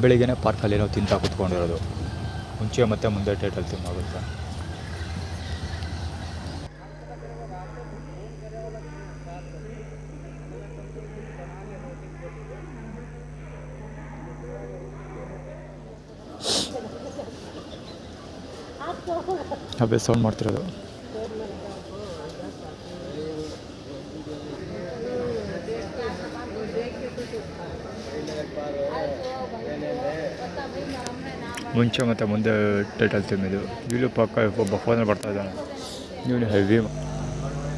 ಬೆಳಗ್ಗೆನೇ ಪಾರ್ಕಲ್ಲಿ ಏನೋ ತಿಂತಾ ಕೂತ್ಕೊಂಡಿರೋದು. ಮುಂಚೆ ಮತ್ತು ಮುಂದೆ ಟೈಟಲ್ ತಿನ್ನಾಗುತ್ತೆ. ಅವೇ ಸೌಂಡ್ ಮಾಡ್ತಿರೋದು. ಮುಂಚೆ ಮತ್ತು ಮುಂದೆ ಟೈಟಲ್ ತಿಂದಿದ್ದು. ಇಲ್ಲೂ ಪಕ್ಕ ಒಬ್ಬ ಫೋನಲ್ಲಿ ಬರ್ತಾ ಇದ್ದಾನೆ. ಇವನು ಹೆವಿ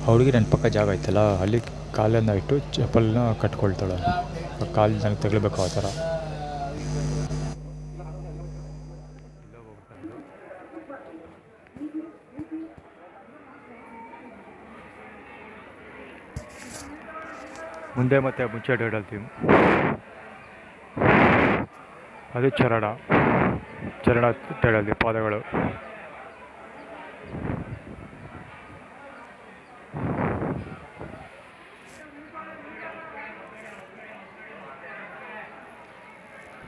ಹುಡುಗಿ ನನ್ನ ಪಕ್ಕ ಜಾಗ ಐತಲ್ಲ, ಅಲ್ಲಿ ಕಾಲನ್ನು ಇಟ್ಟು ಚಪ್ಪಲನ್ನ ಕಟ್ಕೊಳ್ತಾಳೆ. ಕಾಲು ನನಗೆ ತಗಲಬೇಕು ಆ ಥರ. ಮುಂದೆ ಮತ್ತು ಮುಂಚೆ ಟೈಟಲ್ ಥೀಮ್ ಅದು ಚರಣ ಟೈಟಲ್ ಪಾದಗಳು.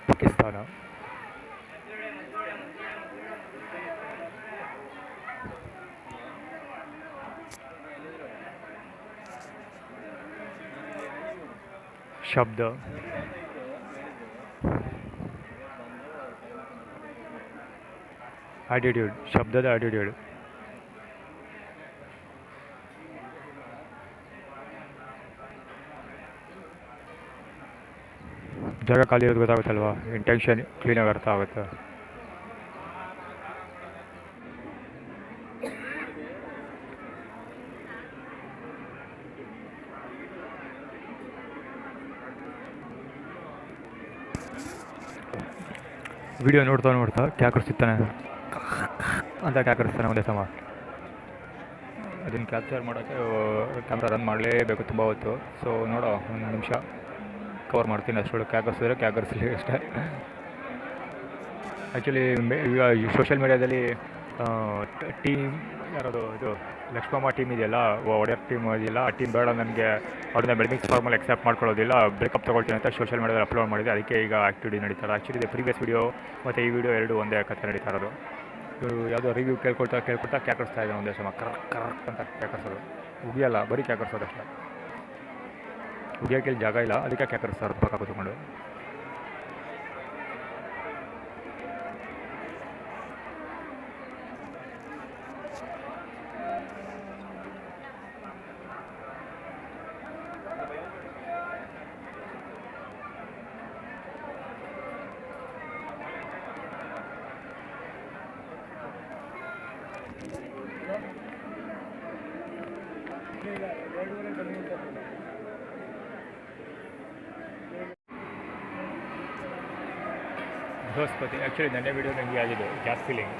ಪಾಕಿಸ್ತಾನ. ಶಬ್ದ. ಆಟಿಟ್ಯೂಡ್, ಶಬ್ದದ ಆಟಿಟ್ಯೂಡ್. ಜಾಗ ಖಾಲಿ ಇರೋದು ಗೊತ್ತಾಗುತ್ತಲ್ವಾ, ಇಂಟೆನ್ಷನ್ ಕ್ಲೀನಾಗಿ ಅರ್ಥ ಆಗುತ್ತೆ. ವಿಡಿಯೋ ನೋಡ್ತಾ ಕ್ಯಾಕರಿಸ್ತಾನೆ ಅಂತ ಕ್ಯಾಕರಿಸ್ತಾನೆ ಒಂದೇ ಸಮ. ಅದನ್ನು ಕ್ಯಾಪ್ಚರ್ ಮಾಡೋಕ್ಕೆ ಕ್ಯಾಮ್ರಾ ರನ್ ಮಾಡಲೇಬೇಕು ತುಂಬ ಹೊತ್ತು. ಸೊ ನೋಡೋ, ಒಂದು ನಿಮಿಷ ಕವರ್ ಮಾಡ್ತೀನಿ ಅಷ್ಟೊಳಗೆ. ಕ್ಯಾಕರಿಸಲಿ ಅಷ್ಟೇ. ಆ್ಯಕ್ಚುಲಿ ಈಗ ಸೋಷಿಯಲ್ ಮೀಡ್ಯಾದಲ್ಲಿ ಟೀಮ್ ಯಾರೋದು ಇದು ಲಕ್ಷ್ಮಮ್ಮ ಟೀಮ್ ಇದೆಯಲ್ಲ, ಒಡೆಯರ್ ಟೀಮ್ ಇದೆಯಲ್ಲ, ಆ ಟೀಮ್ ಬೇಡ ನನಗೆ, ಅವ್ರನ್ನ ಬೆಳಗ್ಗೆ ಫಾರ್ಮಲ್ಲಿ ಅಕ್ಸೆಪ್ಟ್ ಮಾಡ್ಕೊಳ್ಳೋದಿಲ್ಲ, ಬ್ರೇಕಪ್ ತೊಗೊಳ್ತೀನಿ ಅಂತ ಸೋಷಿಯಲ್ ಮೀಡ್ಯಾದಲ್ಲಿ ಅಪ್ಲೋಡ್ ಮಾಡಿದೆ. ಅದಕ್ಕೆ ಈಗ ಆ್ಯಕ್ಟಿವಿಟಿ ನಡೀತಾರೆ. ಆ್ಯಕ್ಚುಲಿ ಇದು ಪ್ರೀವಿಯಸ್ ವೀಡಿಯೋ ಮತ್ತು ಈ ವಿಡಿಯೋ ಎರಡು ಒಂದೇ ಕಥೆ ನಡೀತಾ ಇರೋದು. ಇವರು ಯಾವುದೋ ರಿವ್ಯೂ ಕೇಳ್ಕೊಳ್ತಾ ಕ್ಯಾಕರಿಸ್ತಾ ಇದೆ ಒಂದೇ ಸಮ. ಕರೆಕ್ಟ್ ಅಂತ ಕ್ಯಾಕರಿಸೋದು. ಉಗಿಯಲ್ಲ, ಬರೀ ಕ್ಯಾಕರಿಸೋದು ಅಷ್ಟೇ. ಉಗಿಯೋಕ್ಕೆ ಜಾಗ ಇಲ್ಲ, ಅದಕ್ಕೆ ಕ್ಯಾಕರಿಸ್ತಾರೆ ಪಕ್ಕ ಕೂತ್ಕೊಂಡು. ಬೃಹಸ್ಪತಿ. ಆ್ಯಕ್ಚುಲಿ ನನ್ನ ವೀಡಿಯೋ ನನಗೆ ಆಗಿದೆ ಗ್ಯಾಸ್ ಫೀಲಿಂಗ್.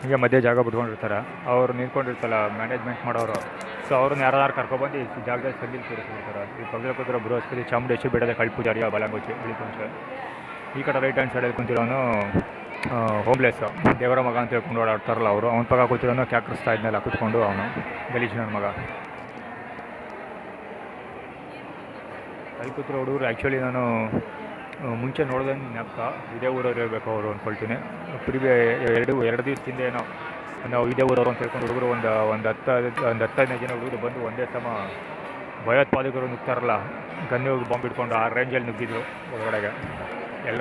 ಹೀಗೆ ಮಧ್ಯೆ ಜಾಗ ಬಿಟ್ಕೊಂಡಿರ್ತಾರೆ. ಅವ್ರು ನಿಂತ್ಕೊಂಡಿರ್ತಾರಲ್ಲ ಮ್ಯಾನೇಜ್ಮೆಂಟ್ ಮಾಡೋರು. ಸೊ ಅವ್ರನ್ನ ಯಾರು ಕರ್ಕೊಬಂದು ಈ ಜಾಗದಲ್ಲಿ ಸಂದಿಲ್ ಕೂರಿಸ್ಬಿಡ್ತಾರೆ. ಈ ಪಕ್ಕದಲ್ಲಿ ಕೂತಿರೋ ಬೃಹಸ್ಪತಿ ಚಾಮುಂಡೇಶ್ವರಿ ಬೆಟ್ಟದ ಕಳ್ಪೂಜಾರಿಯ ಬಲಂಗೋಚಿ ಬಿಳಿಕೊಂಚೆ. ಈ ಕಡೆ ರೈಟ್ ಹ್ಯಾಂಡ್ ಸೈಡಲ್ಲಿ ಕುಂತಿರೋನು ಹೋಮ್ಲೆಸ್ಸು, ದೇವರ ಮಗ ಅಂತ ಹೇಳ್ಕೊಂಡು ಓಡಾಡ್ತಾರಲ್ಲ ಅವರು. ಅವ್ನ ಪಕ್ಕ ಕೂತಿರೋನು ಕ್ಯಾಕರಿಸ್ತಾ ಇದ್ನೆಲ್ಲ ಕೂತ್ಕೊಂಡು, ಅವನು ಗಲೀಜ್ ನನ್ನ ಮಗ. ಅಲ್ಲಿ ಕೂತಿರೋ ಹುಡುಗರು ಆ್ಯಕ್ಚುಲಿ ನಾನು ಮುಂಚೆ ನೋಡ್ದಂಗೆ ಜ್ಞಾಪಕ, ಇದೇ ಊರವ್ರು ಇರಬೇಕು ಅವರು ಅಂದ್ಕೊಳ್ತೀನಿ. ಎರಡು ದಿವಸದಿಂದ ಏನೋ ನಾವು ಇದೇ ಊರವರು ಅಂತ ಹೇಳ್ಕೊಂಡು ಹುಡುಗರು ಒಂದು 10-15 ಜನ ಹುಡುಗರು ಬಂದು ಒಂದೇ ಸಮ ಭಯೋತ್ಪಾದಕರು ನುಗ್ತಾರಲ್ಲ, ಗನ್ನಿ ಹೋಗಿ ಬಾಂಬ್ ಇಟ್ಕೊಂಡು ಆ ರೇಂಜಲ್ಲಿ ನುಗ್ಗಿದ್ರು ಒಳಗಡೆಗೆ. ಎಲ್ಲ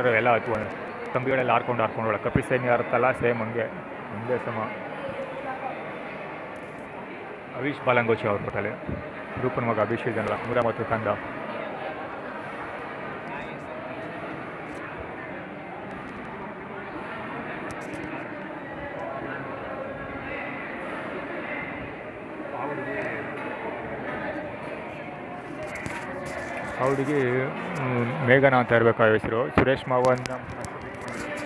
ಕಂಬಿಗಳೆಲ್ಲ ಹಾರ್ಕೊಂಡು ಒಳಗೆ ಕಪಿಲ್ ಸೈನ್ಯ ಇರುತ್ತಲ್ಲ, ಸೇಮ್ ಹಂಗೆ ಒಂದೇ ಸಮ. ಅವಿಶ್ ಬಾಲಂಗೋಚಿ ಅವ್ರ ಕೊಟ್ಟಲ್ಲಿ ರೂಪನ ಮಗ ಅಭಿಷೇಕ್ ಇದನ್ನಲ್ಲ, 130 ಕಂದ. ಹುಡುಗಿ ಮೇಘನಾ ಅಂತ ಇರಬೇಕು ಆ ಹೆಸರು. ಸುರೇಶ್ ಮಾವನ್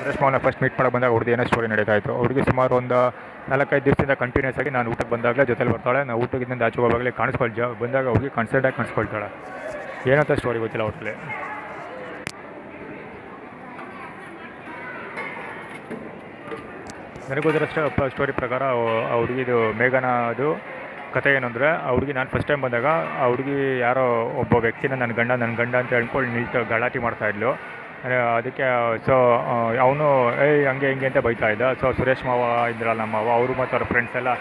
ಸುರೇಶ್ ಮಾವನ ಫಸ್ಟ್ ಮೀಟ್ ಮಾಡೋ ಬಂದಾಗ ಅವ್ರದ್ದು ಏನೋ ಸ್ಟೋರಿ ನಡೀತಾ ಇತ್ತು. ಅವ್ರಿಗೆ ಸುಮಾರು ಒಂದು 4-5 ದಿವಸದಿಂದ ಕಂಟಿನ್ಯೂಸ್ ಆಗಿ ನಾನು ಊಟಕ್ಕೆ ಬಂದಾಗಲೇ ಜೊತೆಲಿ ಬರ್ತಾಳೆ. ನಾವು ಊಟದಿಂದ ಆಚೆ ಹೋಗೋವಾಗಲೇ ಬಂದಾಗ ಅವ್ರಿಗೆ ಕಾನ್ಸರ್ಟಾಗಿ ಕಾಣಿಸ್ಕೊಳ್ತಾಳೆ. ಏನಂತ ಸ್ಟೋರಿ ಗೊತ್ತಿಲ್ಲ ಅವ್ರಲ್ಲಿ. ನನಗೋದಿರೋಷ್ಟು ಸ್ಟೋರಿ ಪ್ರಕಾರ ಆ ಹುಡುಗಿದು ಮೇಘನ ಅದು ಕತೆ ಏನಂದರೆ, ಆ ಹುಡುಗಿ ನಾನು ಫಸ್ಟ್ ಟೈಮ್ ಬಂದಾಗ ಆ ಹುಡುಗಿ ಯಾರೋ ಒಬ್ಬ ವ್ಯಕ್ತಿನ ನನ್ನ ಗಂಡ ಅಂತ ಹೇಳ್ಕೊಂಡು ನಿಲ್ತು ಗಲಾಟೆ ಮಾಡ್ತಾಯಿದ್ಲು. ಅದಕ್ಕೆ ಸೊ ಅವನು ಹಂಗೆ ಹಿಂಗೆ ಅಂತ ಬೈತಾ ಇದ್ದ. ಸೊ ಸುರೇಶ್ ಮಾವ ಇದ್ರಲ್ಲ ನಮ್ಮ ಮಾವ, ಅವರು ಮತ್ತು ಅವ್ರ ಫ್ರೆಂಡ್ಸ್ ಎಲ್ಲ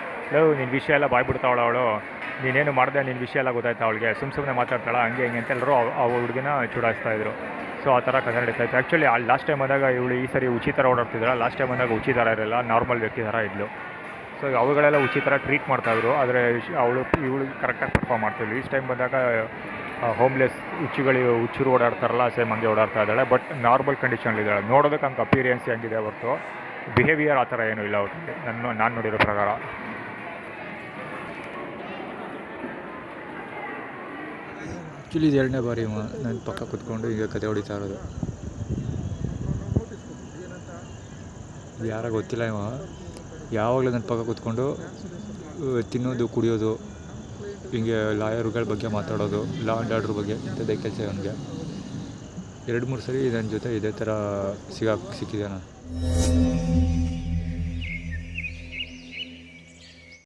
ನಿನ್ನ ವಿಷಯ ಎಲ್ಲ ಬಾಯ್ಬಿಡ್ತಾವಳ ಅವಳು, ನೀನೇನು ಮಾಡಿದೆ, ನಿನ್ನ ವಿಷಯ ಎಲ್ಲ ಗೊತ್ತಾಯ್ತು ಅವಳಿಗೆ, ಸುಮ್ಮನೆ ಮಾತಾಡ್ತಾಳ ಹಂಗೆ ಹಿಂಗೆ ಅಂತ ಎಲ್ಲರೂ ಆ ಹುಡುಗಿನ ಚೂಡಾಯಿಸ್ತಾಯಿದ್ರು. ಸೊ ಆ ಥರ ಕನ್ನಡ ನಡೀತಾ ಇತ್ತು. ಆ್ಯಕ್ಚುಲಿ ಲಾಸ್ಟ್ ಟೈಮ್ ಬಂದಾಗ ಇವಳು ಈ ಸರಿ ಉಚಿ ಥರ ಓಡಾಡ್ತಿದ್ರು. ಲಾಸ್ಟ್ ಟೈಮ್ ಬಂದಾಗ ಉಚಿ ಥರ ಇರಲ್ಲ, ನಾರ್ಮಲ್ ವ್ಯಕ್ತಿ ಥರ ಇದ್ಲು. ಸೊ ಅವುಗಳೆಲ್ಲ ಉಚಿ ಥರ ಟ್ರೀಟ್ ಮಾಡ್ತಾಯಿದ್ರು. ಆದರೆ ಇವಳು ಕರೆಕ್ಟಾಗಿ ಪರ್ಫಾರ್ಮ್ ಮಾಡ್ತಿದ್ಳು. ಈ ಟೈಮ್ ಬಂದಾಗ ಹೋಮ್ಲೆಸ್ ಹುಚ್ಚರು ಓಡಾಡ್ತಾರಲ್ಲ, ಸೇಮ್ ಹಂಗೆ ಓಡಾಡ್ತಾ ಇದ್ದಾಳೆ. ಬಟ್ ನಾರ್ಮಲ್ ಕಂಡೀಷನ್ಲಿದ್ದಾಳೆ. ನೋಡೋದಕ್ಕೆ ಹಂಗೆ ಅಪಿರಿಯನ್ಸ್ ಹೆಂಗಿದೆ ಹೊರತು ಬಿಹೇವಿಯರ್ ಆ ಥರ ಏನೂ ಇಲ್ಲ ಅವ್ರಿಗೆ, ನಾನು ನೋಡಿರೋ ಪ್ರಕಾರ. ಆ್ಯಕ್ಚುಲಿ ಇದು 2ನೇ ಬಾರಿ ನನ್ನ ಪಕ್ಕ ಕೂತ್ಕೊಂಡು ಈಗ ಕತೆ ಹೊಡಿತಾ ಇರೋದು. ಯಾರಾಗ ಗೊತ್ತಿಲ್ಲ, ಯಾವಾಗಲೂ ನನ್ನ ಪಕ್ಕ ಕೂತ್ಕೊಂಡು ತಿನ್ನೋದು ಕುಡಿಯೋದು, ಹಿಂಗೆ ಲಾಯರ್ಗಳ ಬಗ್ಗೆ ಮಾತಾಡೋದು, ಲಾ ಆ್ಯಂಡ್ ಆರ್ಡ್ರ್ ಬಗ್ಗೆ, ಇಂಥದ್ದೇ ಕೆಲಸ ಅವನಿಗೆ. 2-3 ಸರಿ ನನ್ನ ಜೊತೆ ಇದೇ ಥರ ಸಿಕ್ಕಿದೆ ನಾನು.